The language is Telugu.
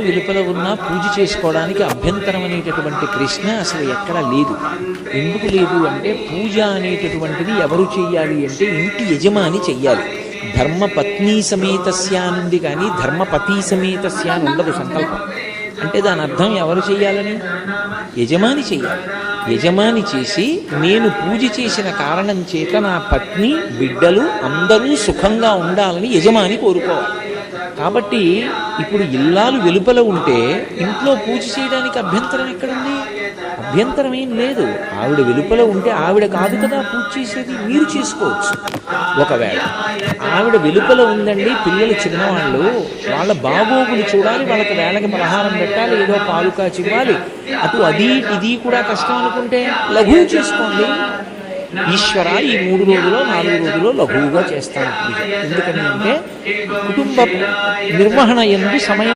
వెలుపల ఉన్నా పూజ చేసుకోవడానికి అభ్యంతరం అనేటటువంటి ప్రశ్న అసలు ఎక్కడా లేదు. ఎందుకు లేదు అంటే పూజ అనేటటువంటిది ఎవరు చెయ్యాలి అంటే ఇంటి యజమాని చెయ్యాలి. ధర్మపత్ని సమేతస్య అనుంది కానీ ధర్మపతి సమేతస్య అని ఉండదు సంకల్పం. అంటే దాని అర్థం ఎవరు చెయ్యాలని? యజమాని చెయ్యాలి. యజమాని చేసి నేను పూజ చేసిన కారణం చేత నా పత్ని బిడ్డలు అందరూ సుఖంగా ఉండాలని యజమాని కోరుకోవాలి. కాబట్టి ఇప్పుడు ఇల్లాలు వెలుపల ఉంటే ఇంట్లో పూజ చేయడానికి అభ్యంతరం ఎక్కడుంది? అభ్యంతరం ఏం లేదు. ఆవిడ వెలుపల ఉంటే ఆవిడ కాదు కదా పూజ చేసేది, మీరు చేసుకోవచ్చు. ఒకవేళ ఆవిడ వెలుపల ఉందండి, పిల్లలు చిన్నవాళ్ళు, వాళ్ళ బాగోగులు చూడాలి, వాళ్ళకి వేళకి పలహారం పెట్టాలి, ఏదో పాలు కాచి ఇవ్వాలి, అటు అది ఇది కూడా కష్టం అనుకుంటే లఘువు చేసుకోండి. ఈశ్వర ఈ 3 రోజులు 4 రోజులు లఘువుగా చేస్తాను పూజ. ఎందుకని అంటే కుటుంబ నిర్వహణ యందు సమయం